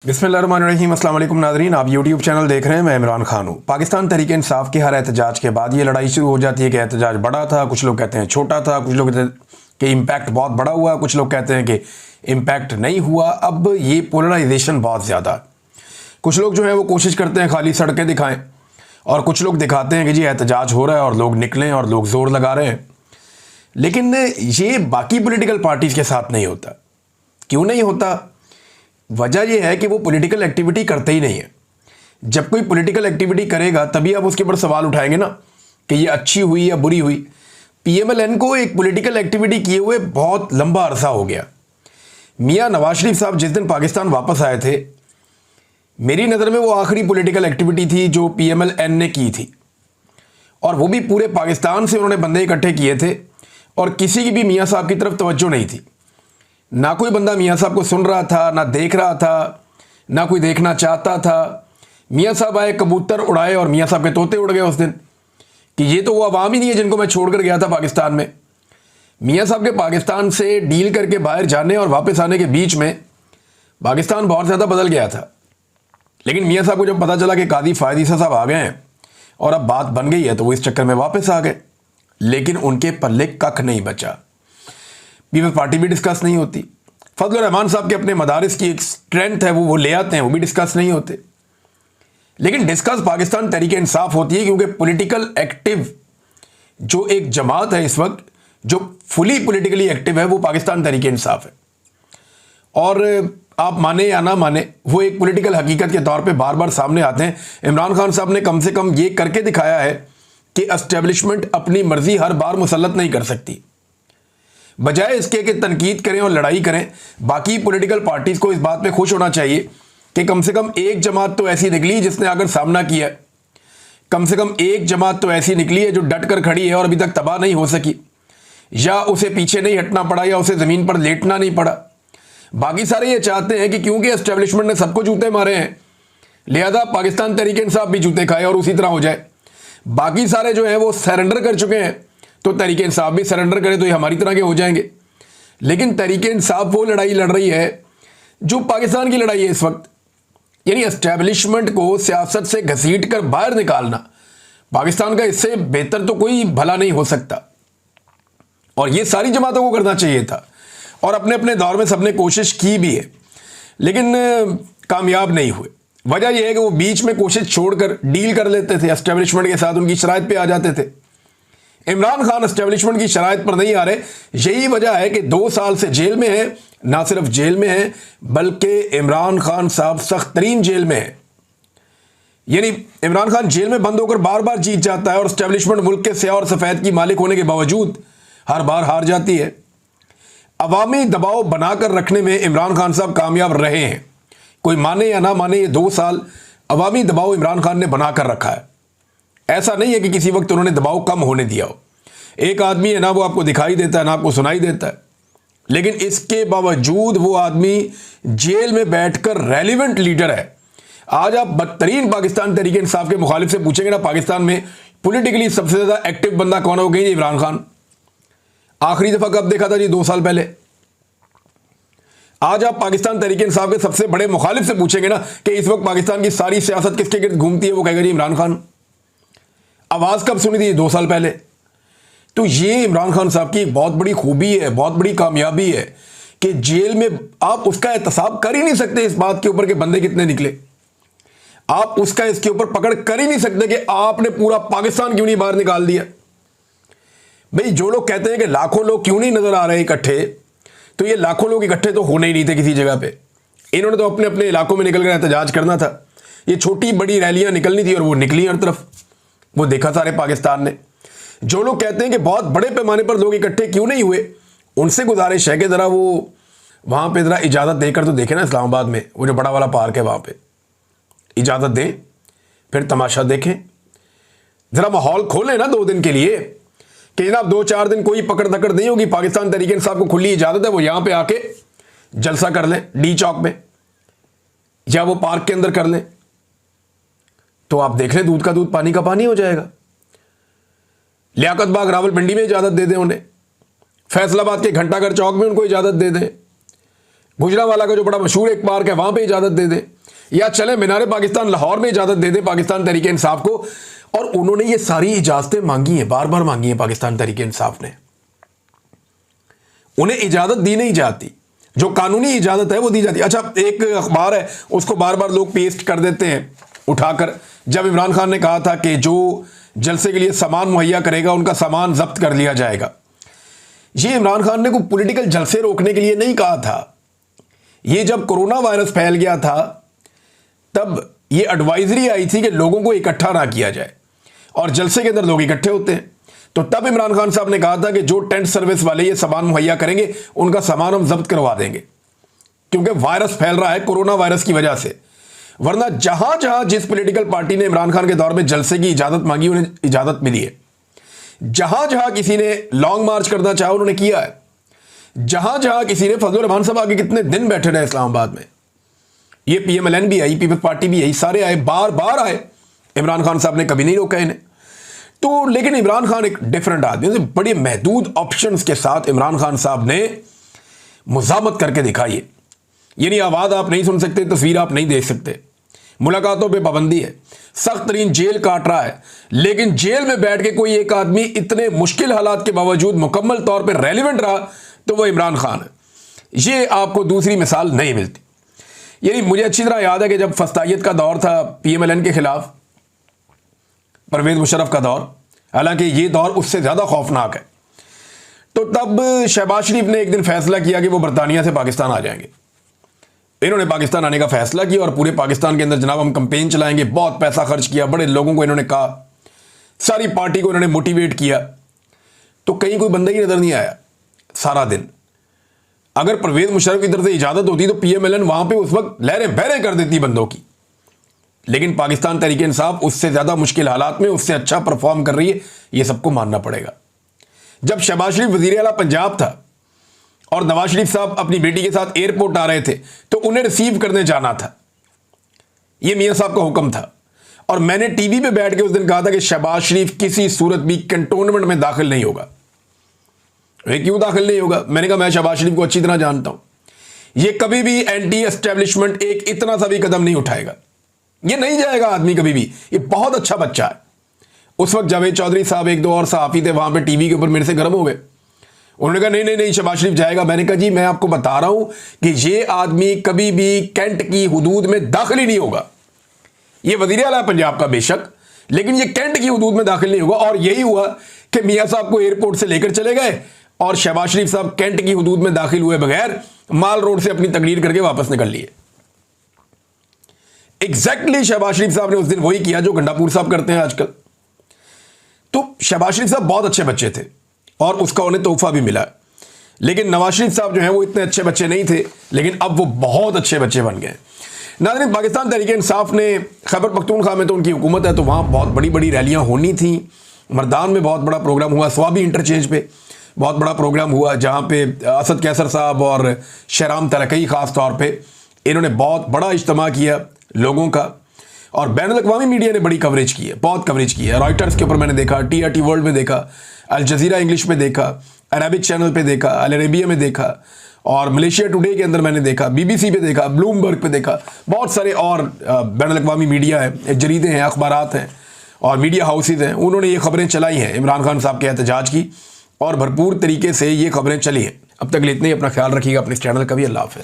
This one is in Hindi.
बिस्मिल्लाहिर्रहमानिर्रहीम, अस्सलाम वालेकुम नाज़रीन। आप यूट्यूब चैनल देख रहे हैं, मैं इमरान खान हूँ। पाकिस्तान तहरीक इंसाफ के हर एहतजाज के बाद ये लड़ाई शुरू हो जाती है कि एहतजाज बड़ा था, कुछ लोग कहते हैं छोटा था, कुछ लोग कहते हैं कि इम्पैक्ट बहुत बड़ा हुआ, कुछ लोग कहते हैं कि इम्पैक्ट नहीं हुआ। अब ये पोलराइजेशन बहुत ज़्यादा है। कुछ लोग जो है वो कोशिश करते हैं खाली सड़कें दिखाएँ, और कुछ लोग दिखाते हैं कि जी एहतजाज हो रहा है और लोग निकलें और लोग ज़ोर लगा रहे हैं। लेकिन ये बाकी पॉलिटिकल पार्टीज़ के साथ नहीं होता। क्यों नहीं होता? वजह यह है कि वो पॉलिटिकल एक्टिविटी करते ही नहीं है। जब कोई पॉलिटिकल एक्टिविटी करेगा तभी आप उसके ऊपर सवाल उठाएंगे ना कि ये अच्छी हुई या बुरी हुई। पीएमएलएन को एक पॉलिटिकल एक्टिविटी किए हुए बहुत लंबा अरसा हो गया। मियां नवाज शरीफ साहब जिस दिन पाकिस्तान वापस आए थे, मेरी नज़र में वो आखिरी पॉलिटिकल एक्टिविटी थी जो पीएमएलएन ने की थी, और वो भी पूरे पाकिस्तान से उन्होंने बंदे इकट्ठे किए थे और किसी की भी मियां साहब की तरफ तवज्जो नहीं थी। ना कोई बंदा मियां साहब को सुन रहा था, ना देख रहा था, ना कोई देखना चाहता था। मियां साहब आए, कबूतर उड़ाए और मियां साहब के तोते उड़ गए उस दिन कि ये तो वो अवाम ही नहीं है जिनको मैं छोड़कर गया था पाकिस्तान में। मियां साहब के पाकिस्तान से डील करके बाहर जाने और वापस आने के बीच में पाकिस्तान बहुत ज़्यादा बदल गया था। लेकिन मियां साहब को जब पता चला कि कादी फ़ायद ईसा साहब आ गए हैं और अब बात बन गई है, तो वो इस चक्कर में वापस आ गए। लेकिन उनके पल्ले कख नहीं बचा। पीपल्स पार्टी भी डिस्कस नहीं होती। फजलुर रहमान साहब के अपने मदारिस की एक स्ट्रेंथ है, वो ले आते हैं, वो भी डिस्कस नहीं होते। लेकिन डिस्कस पाकिस्तान तहरीक इंसाफ होती है, क्योंकि पॉलिटिकल एक्टिव जो एक जमात है इस वक्त, जो फुली पॉलिटिकली एक्टिव है, वो पाकिस्तान तहरीक इंसाफ है। और आप माने या ना माने, वो एक पॉलिटिकल हकीकत के तौर पे बार बार सामने आते हैं। इमरान खान साहब ने कम से कम ये करके दिखाया है कि एस्टेब्लिशमेंट अपनी मर्जी हर बार मुसल्लत नहीं कर सकती। बजाय इसके कि तनकीद करें और लड़ाई करें, बाकी पॉलिटिकल पार्टीज़ को इस बात पे खुश होना चाहिए कि कम से कम एक जमात तो ऐसी निकली जिसने अगर सामना किया। कम से कम एक जमात तो ऐसी निकली है जो डट कर खड़ी है और अभी तक तबाह नहीं हो सकी, या उसे पीछे नहीं हटना पड़ा, या उसे ज़मीन पर लेटना नहीं पड़ा। बाकी सारे ये चाहते हैं कि क्योंकि एस्टेब्लिशमेंट ने सबको जूते मारे हैं, लिहाजा पाकिस्तान तहरीक इंसाफ भी जूते खाए और उसी तरह हो जाए। बाकी सारे जो हैं वो सरेंडर कर चुके हैं, तो तहरीक इंसाफ भी सरेंडर करे तो ये हमारी तरह के हो जाएंगे। लेकिन तहरीक इंसाफ वो लड़ाई लड़ रही है जो पाकिस्तान की लड़ाई है इस वक्त, यानी एस्टेब्लिशमेंट को सियासत से घसीट कर बाहर निकालना। पाकिस्तान का इससे बेहतर तो कोई भला नहीं हो सकता, और ये सारी जमातों को करना चाहिए था, और अपने अपने दौर में सबने कोशिश की भी है, लेकिन कामयाब नहीं हुए। वजह यह है कि वो बीच में कोशिश छोड़कर डील कर लेते थे एस्टेब्लिशमेंट के साथ, उनकी शराइत पे आ जाते थे। इमरान खान एस्टेब्लिशमेंट की शराइत पर नहीं आ रहे। यही वजह है कि 2 साल से जेल में है। ना सिर्फ जेल में है, बल्कि इमरान खान साहब सख्त तरीन जेल में है। यानी इमरान खान जेल में बंद होकर बार बार जीत जाता है, और एस्टेब्लिशमेंट मुल्क के स्याह और सफ़ेद की मालिक होने के बावजूद हर बार हार जाती है। अवामी दबाव बनाकर रखने में इमरान खान साहब कामयाब रहे हैं। कोई माने या ना माने, ये 2 साल अवामी दबाव इमरान खान ने बनाकर रखा है। ऐसा नहीं है कि किसी वक्त उन्होंने दबाव कम होने दिया हो। एक आदमी है ना, वो आपको दिखाई देता है ना आपको सुनाई देता है, लेकिन इसके बावजूद वो आदमी जेल में बैठकर रेलिवेंट लीडर है। आज आप बदतरीन पाकिस्तान तहरीक इंसाफ के मुखालिफ से पूछेंगे ना, पाकिस्तान में पॉलिटिकली सबसे ज़्यादा एक्टिव बंदा कौन हो गई? इमरान खान। आखिरी दफ़ा कब देखा था जी? 2 साल पहले। आज आप पाकिस्तान तहरीक इंसाफ के सबसे बड़े मुखालिफ से पूछेंगे ना कि इस वक्त पाकिस्तान की सारी सियासत किसके गिर्द घूमती है, वो कहेगा जी इमरान खान। आवाज़ कब सुनी थी? 2 साल पहले। तो ये इमरान खान साहब की एक बहुत बड़ी खूबी है, बहुत बड़ी कामयाबी है कि जेल में आप उसका एहतसाब कर ही नहीं सकते इस बात के ऊपर कि बंदे कितने निकले। आप उसका इसके ऊपर पकड़ कर ही नहीं सकते कि आपने पूरा पाकिस्तान क्यों नहीं बाहर निकाल दिया। भाई, जो लोग कहते हैं कि लाखों लोग क्यों नहीं नजर आ रहे इकट्ठे, तो ये लाखों लोग इकट्ठे तो होने ही नहीं थे किसी जगह पे। इन्होंने तो अपने अपने इलाकों में निकल कर एहतजाज करना था। ये छोटी बड़ी रैलियां निकलनी थी और वो निकली हर तरफ, वो देखा सारे पाकिस्तान ने। जो लोग कहते हैं कि बहुत बड़े पैमाने पर लोग इकट्ठे क्यों नहीं हुए, उनसे गुजारिश है कि ज़रा वो वहाँ पे ज़रा इजाज़त देकर तो देखें ना। इस्लामाबाद में वो जो बड़ा वाला पार्क है, वहाँ पे इजाज़त दें, फिर तमाशा देखें। ज़रा माहौल खोलें ना 2 दिन के लिए कि जनाब 2-4 दिन कोई पकड़ धकड़ नहीं होगी। पाकिस्तान तहरीक इंसाफ को खुली इजाज़त है, वो यहाँ पर आके जलसा कर लें डी चौक में, या वो पार्क के अंदर कर लें, तो आप देख लें दूध का दूध पानी का पानी हो जाएगा। लियाकत बाग रावलपिंडी में इजाज़त दे दें उन्हें, फैसलाबाद के घंटाघर चौक में उनको इजाज़त दे दें, गुजरांवाला का जो बड़ा मशहूर एक पार्क है वहां पे इजाजत दे दें, या चले मीनार पाकिस्तान लाहौर में इजाजत दे दें पाकिस्तान तहरीक इंसाफ को। और उन्होंने ये सारी इजाजतें मांगी हैं, बार बार मांगी हैं पाकिस्तान तहरीक इंसाफ ने, उन्हें इजाजत दी नहीं जाती, जो कानूनी इजाजत है वो दी जाती है। अच्छा, एक अखबार है उसको बार बार लोग पेस्ट कर देते हैं उठाकर, जब इमरान खान ने कहा था कि जो जलसे के लिए सामान मुहैया करेगा उनका सामान जब्त कर लिया जाएगा। ये इमरान खान ने कोई पॉलिटिकल जलसे रोकने के लिए नहीं कहा था, ये जब कोरोना वायरस फैल गया था तब ये एडवाइजरी आई थी कि लोगों को इकट्ठा ना किया जाए, और जलसे के अंदर लोग इकट्ठे होते हैं। तो तब इमरान खान साहब ने कहा था कि जो टेंट सर्विस वाले ये सामान मुहैया करेंगे उनका सामान हम जब्त करवा देंगे, क्योंकि वायरस फैल रहा है कोरोना वायरस की वजह से। वरना जहां जहां जिस पॉलिटिकल पार्टी ने इमरान खान के दौर में जलसे की इजाजत मांगी उन्हें इजाजत मिली है, जहां जहां किसी ने लॉन्ग मार्च करना चाहा उन्होंने किया है, जहां जहां किसी ने फजलुर रहमान साहब आगे कितने दिन बैठे रहे इस्लामाबाद में, ये PMLN भी आई, पीपल्स पार्टी भी आई, सारे आए, बार बार आए, इमरान खान साहब ने कभी नहीं रोका इन्हें। तो लेकिन इमरान खान एक डिफरेंट आदमी, बड़े महदूद ऑप्शंस के साथ इमरान खान साहब ने मुजामत करके दिखाई है। यानी आवाज़ आप नहीं सुन सकते, तस्वीर आप नहीं देख सकते, मुलाकातों पे पाबंदी है, सख्त तरीन जेल काट रहा है, लेकिन जेल में बैठ के कोई एक आदमी इतने मुश्किल हालात के बावजूद मुकम्मल तौर पर रेलिवेंट रहा तो वो इमरान खान है। ये आपको दूसरी मिसाल नहीं मिलती। यानी मुझे अच्छी तरह याद है कि जब फस्तायत का दौर था PMLN के खिलाफ, परवेज मुशर्रफ का दौर, हालांकि ये दौर उससे ज़्यादा खौफनाक है, तो तब शहबाज शरीफ ने एक दिन फैसला किया कि वो बरतानिया से पाकिस्तान आ जाएंगे। इन्होंने पाकिस्तान आने का फैसला किया और पूरे पाकिस्तान के अंदर जनाब हम कैंपेन चलाएंगे, बहुत पैसा खर्च किया, बड़े लोगों को इन्होंने कहा, सारी पार्टी को इन्होंने मोटिवेट किया, तो कहीं कोई बंदा ही नजर नहीं आया सारा दिन। अगर परवेज मुशर्रफ की तरफ से इजाजत होती तो PMLN वहां पे उस वक्त लहरें बहरें कर देती बंदों की, लेकिन पाकिस्तान तहरीक इंसाफ उससे ज्यादा मुश्किल हालात में उससे अच्छा परफॉर्म कर रही है, यह सबको मानना पड़ेगा। जब शहबाज शरीफ वजीर आला पंजाब था और नवाज शरीफ साहब अपनी बेटी के साथ एयरपोर्ट आ रहे थे तो उन्हें रिसीव करने जाना था, यह मियां साहब का हुक्म था, और मैंने टीवी पे बैठ के उस दिन कहा था कि शहबाज शरीफ किसी सूरत भी कंटोनमेंट में दाखिल नहीं होगा। क्यों दाखिल नहीं होगा? मैंने कहा मैं शहबाज शरीफ को अच्छी तरह जानता हूं, यह कभी भी एंटी एस्टेब्लिशमेंट एक इतना सा भी कदम नहीं उठाएगा, ये नहीं जाएगा आदमी कभी भी, ये बहुत अच्छा बच्चा है। उस वक्त जावेद चौधरी साहब एक दो और सहाफी थे वहां पे टीवी के ऊपर, मेरे से गर्म हो गए, उन्होंने कहा नहीं नहीं नहीं शहबाज शरीफ जाएगा। मैंने कहा जी मैं आपको बता रहा हूं कि ये आदमी कभी भी कैंट की हुदूद में दाखिल ही नहीं होगा। ये वजीर आला पंजाब का बेशक, लेकिन ये कैंट की हुदूद में दाखिल नहीं होगा। और यही हुआ कि मियां साहब को एयरपोर्ट से लेकर चले गए और शहबाज शरीफ साहब कैंट की हुदूद में दाखिल हुए बगैर माल रोड से अपनी तकरीर करके वापस निकल लिए। एग्जैक्टली शहबाज शरीफ साहब ने उस दिन वही किया जो गंडापुर साहब करते हैं आजकल। तो शहबाज शरीफ साहब बहुत अच्छे बच्चे थे और उसका उन्हें तोहफा भी मिला, लेकिन नवाज शरीफ साहब जो हैं वो इतने अच्छे बच्चे नहीं थे, लेकिन अब वो बहुत अच्छे बच्चे बन गए। नाज़रीन, पाकिस्तान तहरीक इंसाफ ने खैबर पख्तूनख्वा में तो उनकी हुकूमत है, तो वहाँ बहुत बड़ी बड़ी रैलियाँ होनी थी। मर्दान में बहुत बड़ा प्रोग्राम हुआ, स्वाबी इंटरचेंज पे बहुत बड़ा प्रोग्राम हुआ, जहाँ पे असद कैसर साहब और शहराम तरकई ख़ास तौर पर इन्होंने बहुत बड़ा इज्तिमा किया लोगों का, और बैन अल-अक़वामी मीडिया ने बड़ी कवरेज की है, बहुत कवरेज की है। रॉयटर्स के ऊपर मैंने देखा, TRT वर्ल्ड में देखा, अल जज़ीरा इंग्लिश में देखा, अरबिक चैनल पे देखा, अल अरेबिया में देखा, और मलेशिया टुडे के अंदर मैंने देखा, BBC पे देखा, ब्लूमबर्ग पे देखा, बहुत सारे और बैन अल-अक़वामी मीडिया है, जरीदे हैं, अखबारात हैं और मीडिया हाउसेज हैं, उन्होंने ये खबरें चलाई हैं इमरान खान साहब के एहतजाज की, और भरपूर तरीके से ये खबरें चली हैं। अब तक इतने ही, अपना ख्याल रखिएगा, अपने इस चैनल का भी। अल्लाह हाफ़िज़।